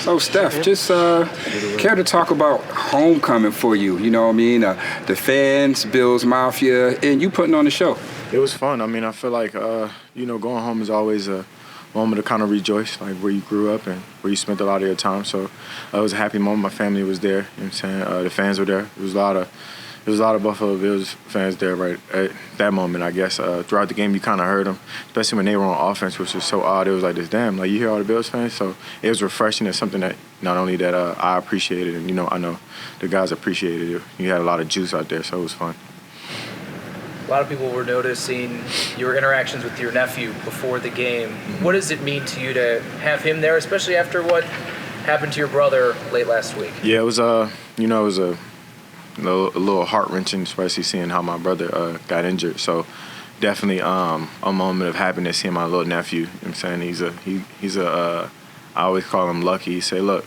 So, Steph, just care to talk about homecoming for you? You know what I mean? The fans, Bills Mafia, and you putting on the show. It was fun. I mean, I feel like, going home is always a moment to kind of rejoice, like where you grew up and where you spent a lot of your time. So it was a happy moment. My family was there. You know what I'm saying? The fans were there. There was a lot of Buffalo Bills fans there right at that moment, I guess. Throughout the game, you kind of heard them, especially when they were on offense, which was so odd. It was like this, damn, like you hear all the Bills fans. So it was refreshing. It's something that not only that I appreciated, and, I know the guys appreciated it. You had a lot of juice out there, so it was fun. A lot of people were noticing your interactions with your nephew before the game. Mm-hmm. What does it mean to you to have him there, especially after what happened to your brother late last week? Yeah, it was a little heart-wrenching, especially seeing how my brother got injured. So definitely a moment of happiness seeing my little nephew. You know what I'm saying? He's I always call him Lucky. He said, look,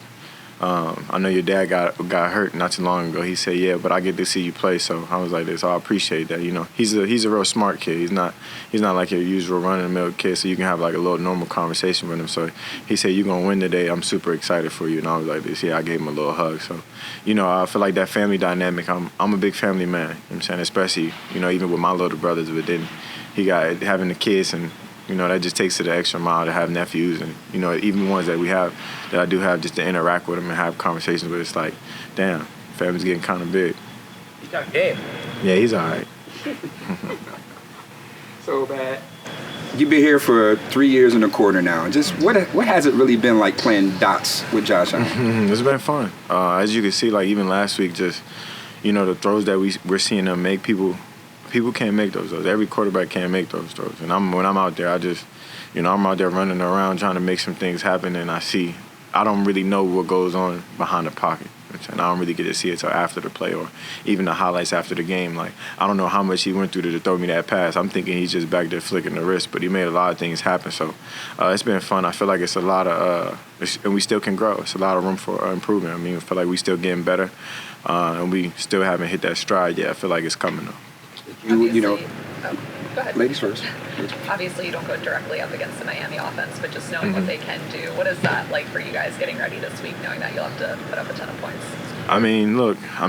I know your dad got hurt not too long ago. He said, yeah, but I get to see you play. So I was like this. I appreciate that. He's a real smart kid. He's not like your usual run-of-the-mill kid, so you can have like a little normal conversation with him. So he said, you're going to win today. I'm super excited for you. And I was like this. Yeah, I gave him a little hug. So, I feel like that family dynamic, I'm a big family man. You know what I'm saying? Especially, even with my little brothers, but then he got having the kids and that just takes it the extra mile to have nephews and, even ones that I do have just to interact with them and have conversations with. It's like, damn, family's getting kind of big. You got Gabe. Yeah, he's all right. So bad. You've been here for 3 years and a quarter now. Just what has it really been like playing dots with Josh Allen? It's been fun. As you can see, like even last week, just, the throws that we're seeing them make, people can't make those throws. Every quarterback can't make those throws. And when I'm out there, I'm out there running around trying to make some things happen, and I don't really know what goes on behind the pocket. And I don't really get to see it until after the play or even the highlights after the game. Like, I don't know how much he went through to throw me that pass. I'm thinking he's just back there flicking the wrist, but he made a lot of things happen. So it's been fun. I feel like it's a lot of and we still can grow. It's a lot of room for improvement. I mean, I feel like we still getting better, and we still haven't hit that stride yet. I feel like it's coming, though. Go ahead. Ladies first. Obviously, you don't go directly up against the Miami offense, but just knowing what they can do, what is that like for you guys getting ready this week, knowing that you'll have to put up a ton of points?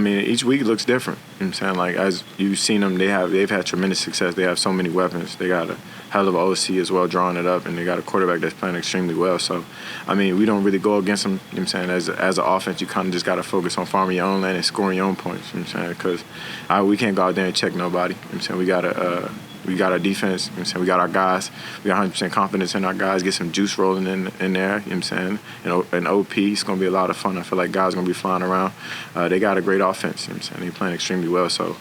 Each week looks different. You know what I'm saying? Like, as you've seen them, they've had tremendous success. They have so many weapons. They got a hell of an OC as well drawing it up, and they got a quarterback that's playing extremely well. So, we don't really go against them. You know what I'm saying? As an offense, you kind of just got to focus on farming your own land and scoring your own points. You know what I'm saying? Because we can't go out there and check nobody. You know what I'm saying? We got our defense. You know what I'm saying? We got our guys. We got 100% confidence in our guys. Get some juice rolling in there. You know what I'm saying? And OP, it's going to be a lot of fun. I feel like guys are going to be flying around. They got a great offense. You know what I'm saying? They're playing extremely well. So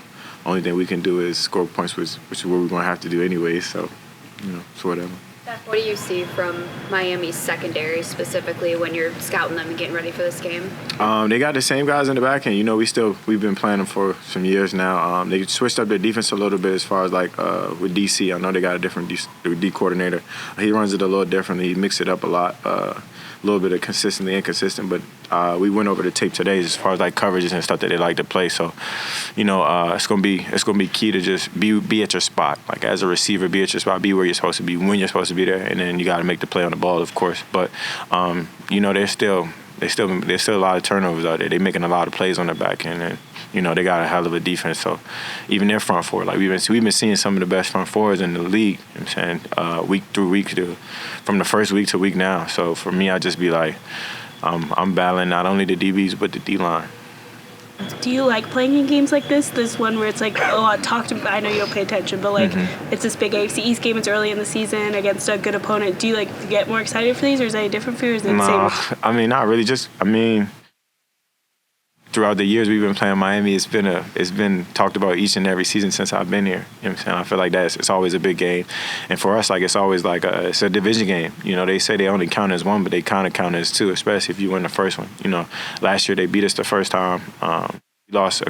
only thing we can do is score points, which is what we're going to have to do anyway. So, it's whatever. What do you see from Miami's secondary specifically when you're scouting them and getting ready for this game? They got the same guys in the back end. We've been playing them for some years now. They switched up their defense a little bit as far as with DC. I know they got a different D coordinator. He runs it a little differently. He mixed it up a lot. A little bit of consistently inconsistent, but we went over the tape today as far as coverages and stuff that they like to play. So, it's gonna be key to just be at your spot. Like, as a receiver, be at your spot, be where you're supposed to be when you're supposed to be there, and then you got to make the play on the ball, of course. But there's still a lot of turnovers out there. They're making a lot of plays on the back end, and they got a hell of a defense. So even their front four, we've been seeing some of the best front fours in the league. You know what I'm saying, week through week, from the first week to week now. So for me, I just be like, I'm battling not only the DBs but the D line. Do you like playing in games like this? This one where it's I know you don't pay attention, but it's this big AFC East game. It's early in the season against a good opponent. Do you get more excited for these, or is it different for you? Or is it the same? Not really. Throughout the years we've been playing Miami, it's been talked about each and every season since I've been here. You know what I'm saying? I feel like it's always a big game, and for us, it's always it's a division game. They say they only count as one, but they kind of count as two, especially if you win the first one. Last year they beat us the first time. We lost to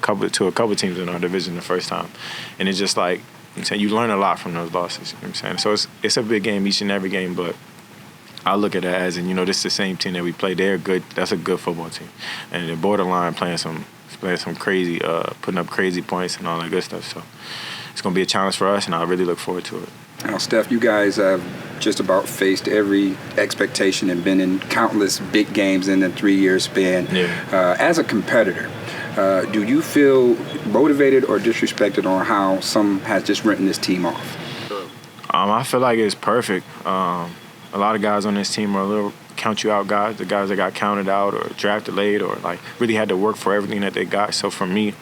a couple teams in our division the first time, and it's just you learn a lot from those losses. You know what I'm saying? So it's a big game each and every game, but I look at it as, this is the same team that we play. They're good. That's a good football team, and they're borderline playing some crazy, putting up crazy points and all that good stuff. So it's gonna be a challenge for us, and I really look forward to it. Now, Steph, you guys have just about faced every expectation and been in countless big games in a 3-year span. Yeah. As a competitor, do you feel motivated or disrespected on how some has just written this team off? I feel like it's perfect. A lot of guys on this team are a little count you out guys, the guys that got counted out or drafted late or like really had to work for everything that they got. So for me,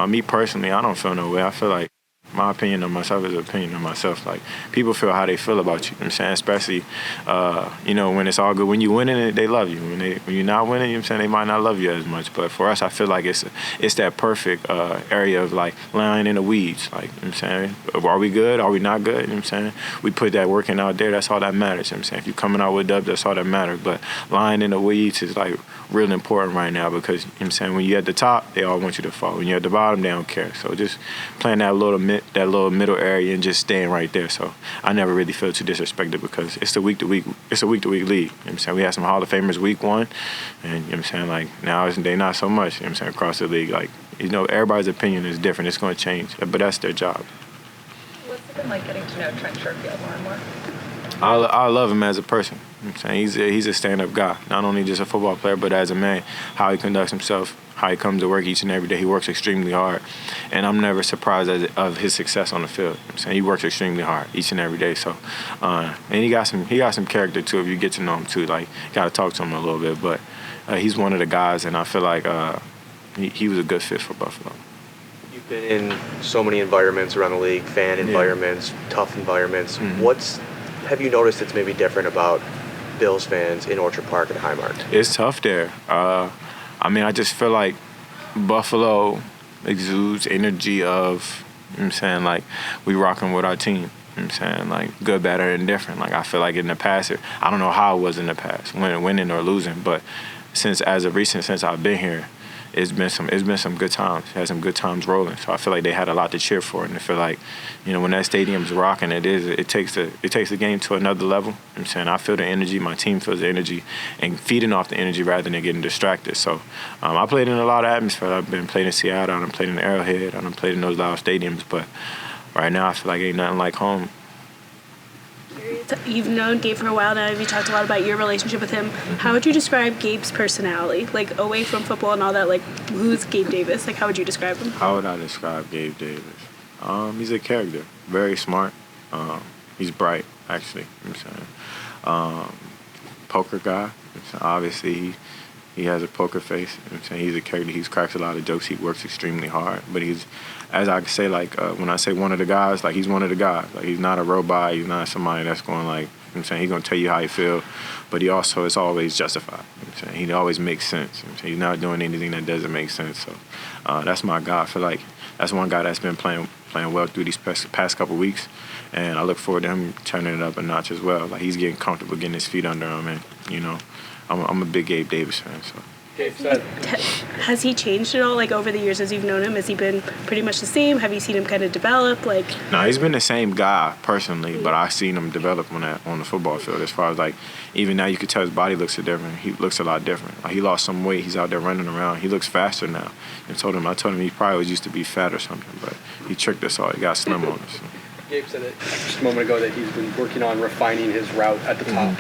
me personally, I don't feel no way. I feel like my opinion of myself is an opinion of myself. Like, people feel how they feel about you. You know what I'm saying? Especially, when it's all good. When you're winning it, they love you. When you're not winning, you know what I'm saying, they might not love you as much. But for us, I feel like it's that perfect area of, like, lying in the weeds. Like, you know what I'm saying? Are we good? Are we not good? You know what I'm saying? We put that working out there. That's all that matters. You know what I'm saying? If you're coming out with dubs, that's all that matters. But lying in the weeds is, like, real important right now because, you know what I'm saying, when you're at the top, they all want you to fall. When you're at the bottom, they don't care. So just playing that little middle area and just staying right there. So I never really feel too disrespected because it's a week-to-week league. You know what I'm saying? We had some Hall of Famers week 1, and you know what I'm saying, like, now they not so much, you know what I'm saying, across the league. Like, everybody's opinion is different. It's going to change, but that's their job. What's it been like getting to know Trent Sherfield more and more? I love him as a person. You know what I'm saying? He's a stand-up guy, not only just a football player, but as a man, how he conducts himself, how he comes to work each and every day. He works extremely hard, and I'm never surprised of his success on the field. You know what I'm saying? He works extremely hard each and every day. So, and he got some character too. If you get to know him too, like, got to talk to him a little bit. But he's one of the guys, and I feel like he was a good fit for Buffalo. You've been in so many environments around the league, fan environments, tough environments. Mm-hmm. Have you noticed that's maybe different about Bills fans in Orchard Park and Highmark? It's tough there. I just feel like Buffalo exudes energy of, you know what I'm saying, like, we rocking with our team. You know what I'm saying? Like, good, bad, or indifferent. Like, I feel like in the past, I don't know how it was in the past, winning or losing, but since I've been here, it's been some good times. Had some good times rolling. So I feel like they had a lot to cheer for, and I feel like, when that stadium's rocking, it takes the game to another level. You know what I'm saying? I feel the energy, my team feels the energy, and feeding off the energy rather than getting distracted. So I played in a lot of atmosphere. I've been playing in Seattle, I've played in Arrowhead, I've played in those loud stadiums, but right now I feel like ain't nothing like home. You've known Gabe for a while now. You talked a lot about your relationship with him. How would you describe Gabe's personality? Like, away from football and all that, like, who's Gabe Davis? Like, how would you describe him? How would I describe Gabe Davis? He's a character. Very smart. He's bright, actually. You know what I'm saying? Poker guy. You know what I'm saying? Obviously, he has a poker face. You know what I'm saying? He's a character. He cracks a lot of jokes. He works extremely hard. But he's, as I say, like, when I say one of the guys, like, he's one of the guys. Like, he's not a robot. He's not somebody that's going, like, you know what I'm saying, he's going to tell you how he feel. But he also is always justified. You know what I'm saying? He always makes sense. You know what I'm saying? He's not doing anything that doesn't make sense. So that's my guy. I feel like that's one guy that's been playing well through these past couple weeks. And I look forward to him turning it up a notch as well. Like, he's getting comfortable getting his feet under him. And, I'm a big Gabe Davis fan. So. Has he changed at all, like, over the years as you've known him? Has he been pretty much the same? Have you seen him kind of develop? Like, no, he's been the same guy personally, but I've seen him develop on the football field. As far as, like, even now you could tell his body looks different. He looks a lot different. Like, he lost some weight. He's out there running around. He looks faster now. I told him he probably was used to be fat or something, but he tricked us all. He got slim on us. Gabe said it just a moment ago that he's been working on refining his route at the top.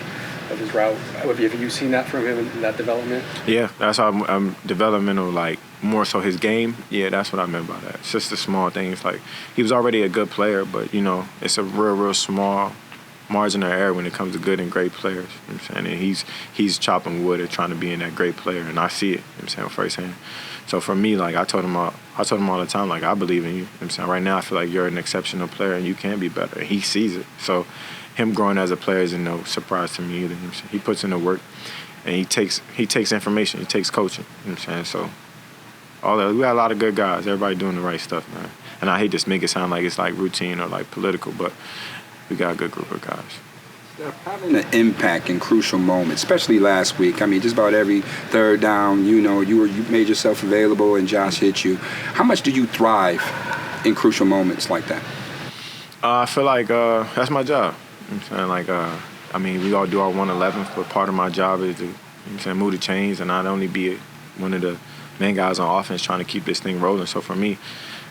Of his route. Have you seen that from him in that development? Yeah, that's how I'm developmental, like, more so his game. Yeah, that's what I meant by that. It's just the small things. Like, he was already a good player, but, it's a real small margin of error when it comes to good and great players. You know what I'm saying? And he's chopping wood and trying to be in that great player, and I see it, you know what I'm saying, firsthand. So for me, like, I told him all the time, like, I believe in you. You know what I'm saying? Right now I feel like you're an exceptional player and you can be better. And he sees it. So him growing as a player is no surprise to me either. You know what I'm saying? He puts in the work and he takes information, he takes coaching. You know what I'm saying? So we got a lot of good guys. Everybody doing the right stuff, man. And I hate to make it sound like it's like routine or like political, but we got a good group of guys. Having an impact in crucial moments, especially last week. I mean, just about every third down, you made yourself available and Josh hit you. How much do you thrive in crucial moments like that? I feel like that's my job. You know what I'm saying? Like, we all do our 111th, but part of my job is to, you know what I'm saying, move the chains and not only be one of the main guys on offense trying to keep this thing rolling. So for me,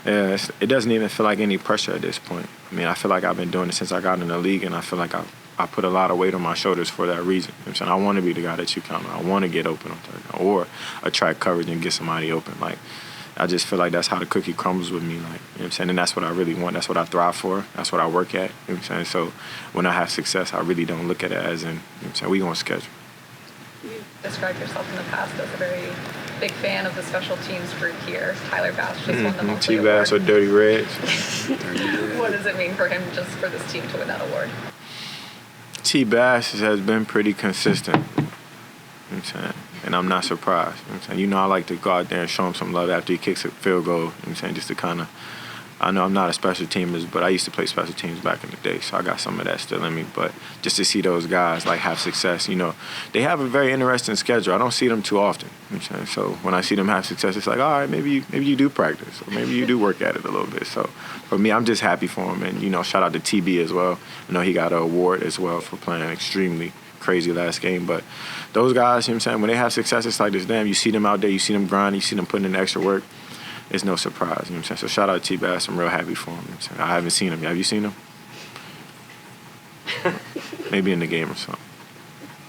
Yeah, it doesn't even feel like any pressure at this point. I mean, I feel like I've been doing it since I got in the league, and I feel like I put a lot of weight on my shoulders for that reason. You know what I'm saying? I want to be the guy that you count on. I want to get open on third down or attract coverage and get somebody open. Like, I just feel like that's how the cookie crumbles with me. Like, you know what I'm saying? And that's what I really want. That's what I thrive for. That's what I work at. You know what I'm saying? So when I have success, I really don't look at it as in, you know what I'm saying, we going to schedule. You described yourself in the past as a very big fan of the special teams group here. Tyler Bass just won the monthly award. T-Bass or Dirty Reds. What does it mean for him just for this team to win that award? T-Bass has been pretty consistent. You know what I'm saying? And I'm not surprised. You know what I'm saying? You know, I like to go out there and show him some love after he kicks a field goal. You know what I'm saying? Just to kind of, I know I'm not a special teamer, but I used to play special teams back in the day, so I got some of that still in me. But just to see those guys, like, have success, you know, they have a very interesting schedule. I don't see them too often. You know what I'm saying? So when I see them have success, it's like, all right, maybe you do practice, or maybe you do work at it a little bit. So for me, I'm just happy for him. And, you know, shout out to TB as well. I know he got an award as well for playing extremely crazy last game. But those guys, you know what I'm saying, when they have success, it's like this, damn, you see them out there, you see them grind, you see them putting in the extra work. It's no surprise, you know what I'm saying? So shout out to T-Bass. I'm real happy for him. You know what I'm saying? I haven't seen him. Have you seen him? Maybe in the game or something.